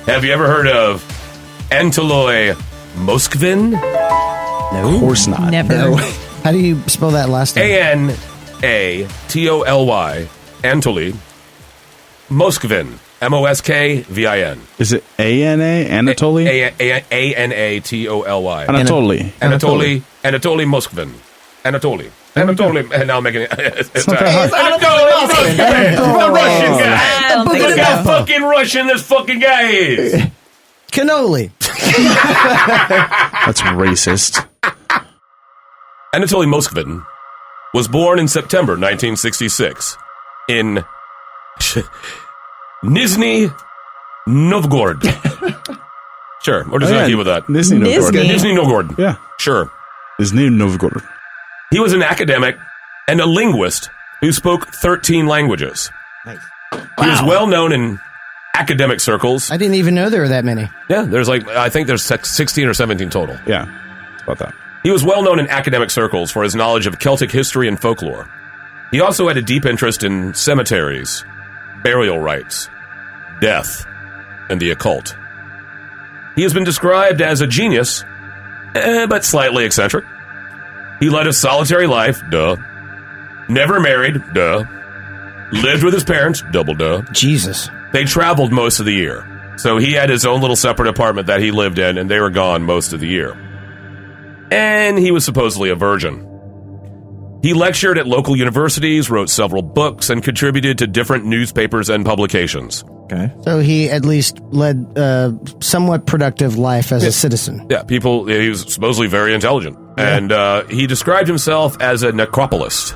Have you ever heard of Anatoly Muskvin? No. Of course not. Never. No. How do you spell that last name? Anatoly. Anatoly Muskvin. Moskvin. Is it Ana? Anatoly? Anatoly. Anatoly. Anatoly Muskvin. Anatoly. Anatoly. And now I'm making it. It's not that hard. Anatoly. Russian guy. Look Look how fucking Russian this fucking guy is. Cannoli. That's racist. Anatoly Muskvin was born in September 1966 in Nizhny Novgorod. Sure. Or does not deal with that? Nizhny Novgorod. Nizhny Novgorod. Yeah. Sure. Nizhny Novgorod. He was an academic and a linguist who spoke 13 languages. Nice. He was well known in academic circles. I didn't even know there were that many. Yeah, I think there's 16 or 17 total. Yeah. It's about that. He was well known in academic circles for his knowledge of Celtic history and folklore. He also had a deep interest in cemeteries, burial rites, death, and the occult. He has been described as a genius, but slightly eccentric. He led a solitary life, duh. Never married, duh. Lived with his parents, double duh. Jesus. They traveled most of the year. So he had his own little separate apartment that he lived in, and they were gone most of the year. And he was supposedly a virgin. He lectured at local universities, wrote several books, and contributed to different newspapers and publications. Okay. So he at least led a somewhat productive life as a citizen. Yeah, he was supposedly very intelligent. Yeah. And he described himself as a necropolyst.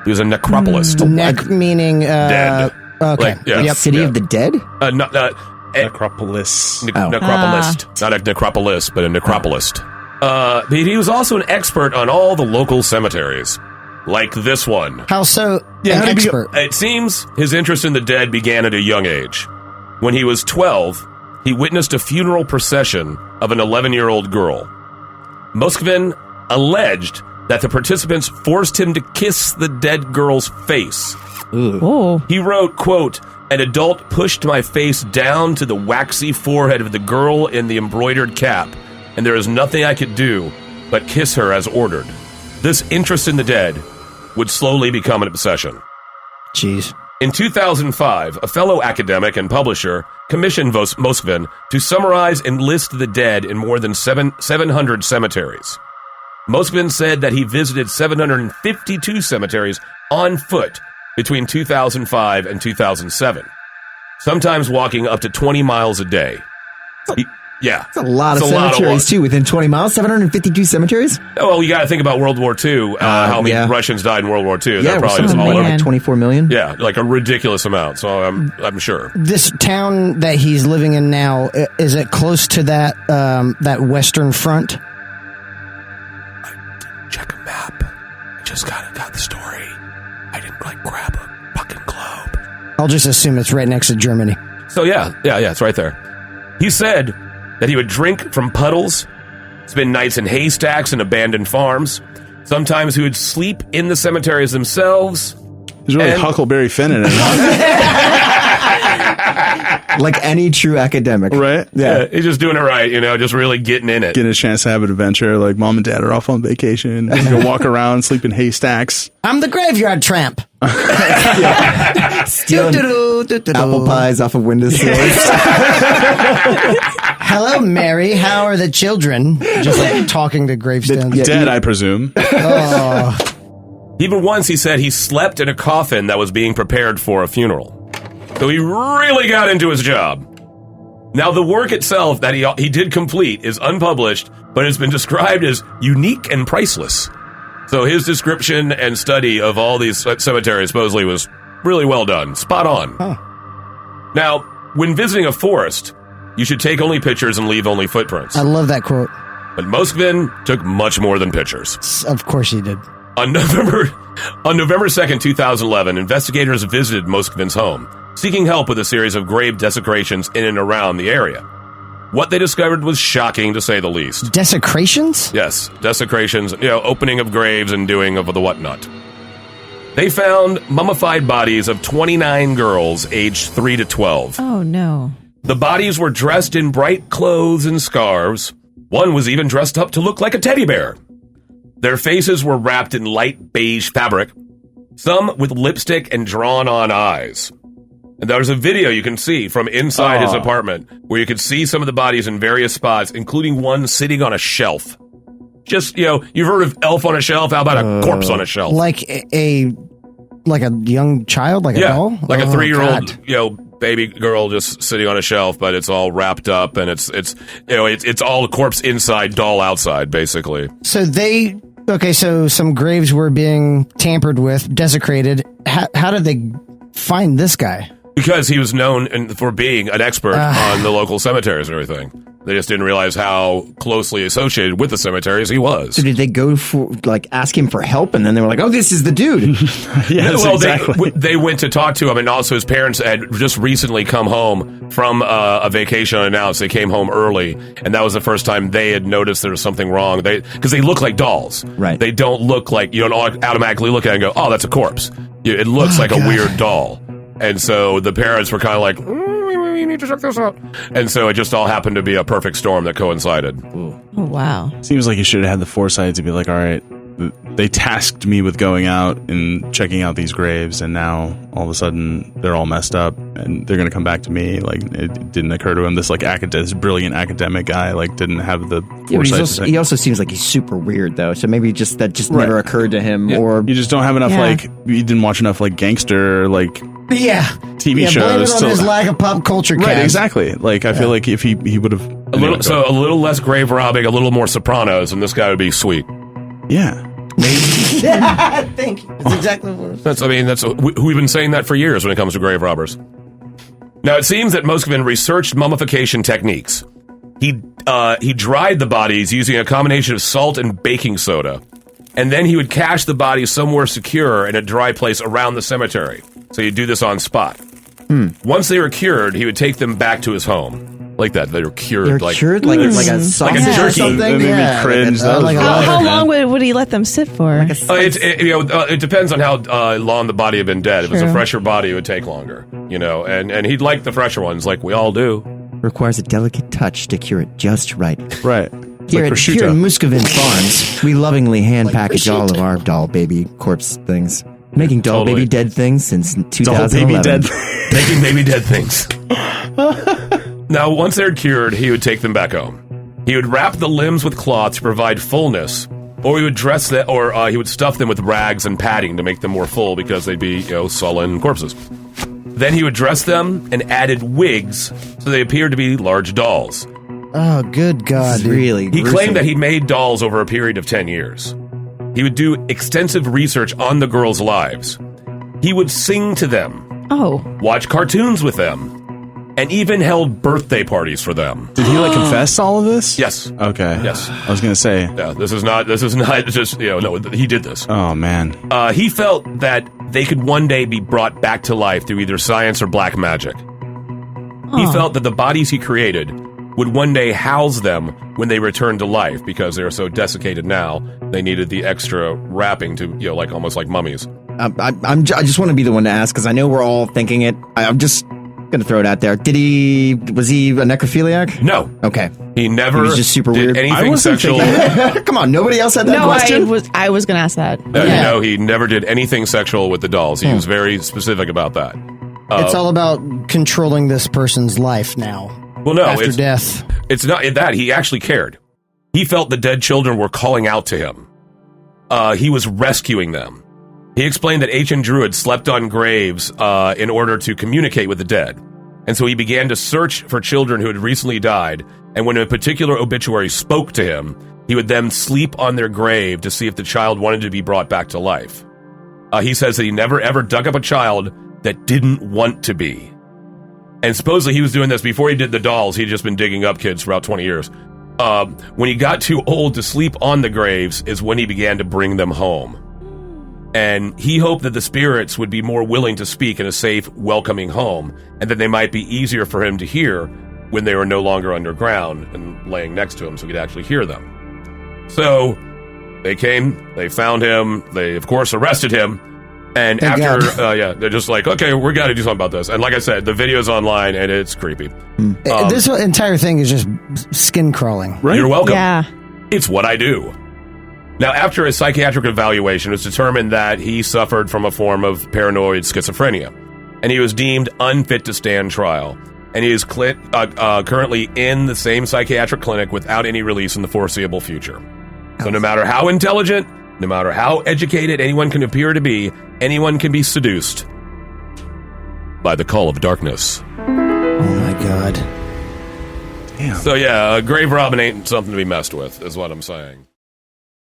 He was a necropolyst. Meaning... dead. Okay. Yep. City of the Dead? Necropolis. Necropolyst. Not a necropolis, but a necropolist. He was also an expert on all the local cemeteries. Like this one. How so? Yeah, an expert. It seems his interest in the dead began at a young age. When he was 12, he witnessed a funeral procession of an 11-year-old girl. Muskvin alleged that the participants forced him to kiss the dead girl's face. Oh. He wrote, quote, "An adult pushed my face down to the waxy forehead of the girl in the embroidered cap, and there is nothing I could do but kiss her as ordered." This interest in the dead would slowly become an obsession. Jeez. In 2005, a fellow academic and publisher commissioned Muskvin to summarize and list the dead in more than 700 cemeteries. Muskvin said that he visited 752 cemeteries on foot between 2005 and 2007, sometimes walking up to 20 miles a day. That's a lot of cemeteries, too, within 20 miles. 752 cemeteries? Well, you got to think about World War II, how many Russians died in World War II. Yeah, probably something all over. like 24 million. Yeah, like a ridiculous amount, so I'm sure. This town that he's living in now, is it close to that Western Front? I didn't check a map. I just got the story. I didn't, grab a fucking globe. I'll just assume it's right next to Germany. So, yeah, it's right there. He said that he would drink from puddles, spend nights in haystacks and abandoned farms. Sometimes he would sleep in the cemeteries themselves. He's really Huckleberry Finn in it. Like any true academic. Right? Yeah, he's just doing it right, just really getting in it. Getting a chance to have an adventure, like mom and dad are off on vacation. Go walk around, sleep in haystacks. I'm the graveyard tramp. Stealing apple pies off of windowsills. Hello, Mary. How are the children? Just like talking to gravestones. Dead, I presume. Oh. Even once he said he slept in a coffin that was being prepared for a funeral. So he really got into his job. Now, the work itself that he did complete is unpublished, but it's been described as unique and priceless. So his description and study of all these cemeteries supposedly was really well done. Spot on. Huh. Now, when visiting a forest, you should take only pictures and leave only footprints. I love that quote. But Muskvin took much more than pictures. Of course he did. On November 2nd, 2011, investigators visited Muskvin's home, seeking help with a series of grave desecrations in and around the area. What they discovered was shocking, to say the least. Desecrations? Yes, desecrations, opening of graves and doing of the whatnot. They found mummified bodies of 29 girls aged 3 to 12. Oh, no. The bodies were dressed in bright clothes and scarves. One was even dressed up to look like a teddy bear. Their faces were wrapped in light beige fabric, some with lipstick and drawn-on eyes. And there's a video you can see from inside his apartment where you can see some of the bodies in various spots, including one sitting on a shelf. Just, you've heard of elf on a shelf? How about a corpse on a shelf? Like a young child, like a doll? Like a 3-year-old, baby girl just sitting on a shelf, but it's all wrapped up, and it's all a corpse inside, doll outside, basically. So so some graves were being tampered with, desecrated. How did they find this guy? Because he was known for being an expert on the local cemeteries and everything. They just didn't realize how closely associated with the cemeteries he was. So did they go for, ask him for help, and then they were like, oh, this is the dude? Yes, exactly. They went to talk to him, and also his parents had just recently come home from a vacation unannounced. They came home early, and that was the first time they had noticed there was something wrong. Because they look like dolls. Right. They don't look like, you don't automatically look at it and go, oh, that's a corpse. It looks like a weird doll. And so the parents were kind of like, we need to check this out. And so it just all happened to be a perfect storm that coincided. Oh, wow. Seems like you should have had the foresight to be like, all right, they tasked me with going out and checking out these graves, and now all of a sudden they're all messed up and they're going to come back to me. Like, it didn't occur to him. This this brilliant academic guy didn't have the foresight. He also seems like he's super weird, though. So maybe that never occurred to him, or you just don't have enough you didn't watch enough gangster TV shows. Blame it on his lack of pop culture. Right, exactly. I feel like if he would have a little less grave robbing, a little more Sopranos, and this guy would be sweet. Yeah. Thank you. That's exactly what we've been saying that for years when it comes to grave robbers. Now, it seems that Muskvin researched mummification techniques. He dried the bodies using a combination of salt and baking soda, and then he would cache the bodies somewhere secure in a dry place around the cemetery. So he'd do this on spot. Once they were cured, he would take them back to his home. Like that, they were cured. Cured? Like a sausage or something? That made me cringe. How long would he let them sit for? It depends on how long the body had been dead. If it was a fresher body, it would take longer. And he'd like the fresher ones, like we all do. Requires a delicate touch to cure it just right. Right. Here at Muskvin Farms, we lovingly hand package all of our doll baby corpse things. Making doll baby dead things since 2011. Making baby dead things. Now, once they're cured, he would take them back home. He would wrap the limbs with cloth to provide fullness, or he would he would stuff them with rags and padding to make them more full because they'd be, sullen corpses. Then he would dress them and added wigs so they appeared to be large dolls. Oh, good God. Really He claimed that he made dolls over a period of 10 years. He would do extensive research on the girls' lives. He would sing to them. Oh. Watch cartoons with them. And even held birthday parties for them. Did he confess all of this? Yes. Okay. Yes. I was going to say. Yeah, this is not just, no, he did this. Oh, man. He felt that they could one day be brought back to life through either science or black magic. He felt that the bodies he created would one day house them when they returned to life because they were so desiccated now, they needed the extra wrapping to, almost like mummies. I just want to be the one to ask because I know we're all thinking it. I'm just gonna throw it out there. Was he a necrophiliac? No. Okay. He never he was just super did weird. anything sexual. Come on, nobody else had that question? I was gonna ask that. He never did anything sexual with the dolls. He was very specific about that. It's all about controlling this person's life now. Well, no, after death. It's not that. He actually cared. He felt the dead children were calling out to him. He was rescuing them. He explained that ancient druids slept on graves in order to communicate with the dead. And so he began to search for children who had recently died, and when a particular obituary spoke to him, he would then sleep on their grave to see if the child wanted to be brought back to life. He says that he never ever dug up a child that didn't want to be. And supposedly he was doing this before he did the dolls. He'd just been digging up kids for about 20 years. When he got too old to sleep on the graves is when he began to bring them home. And he hoped that the spirits would be more willing to speak in a safe, welcoming home, and that they might be easier for him to hear when they were no longer underground and laying next to him so he could actually hear them. So they came, they found him, they of course arrested him, And Thank after, God. they're just like, okay, we got to do something about this. And like I said, the video's online and it's creepy. This entire thing is just skin crawling. Right. You're welcome. Yeah. It's what I do. Now, after a psychiatric evaluation, it was determined that he suffered from a form of paranoid schizophrenia, and he was deemed unfit to stand trial. And he is currently in the same psychiatric clinic without any release in the foreseeable future. So no matter how intelligent, no matter how educated anyone can appear to be, anyone can be seduced by the call of darkness. Oh my God. Damn. So yeah, grave robbing ain't something to be messed with, is what I'm saying.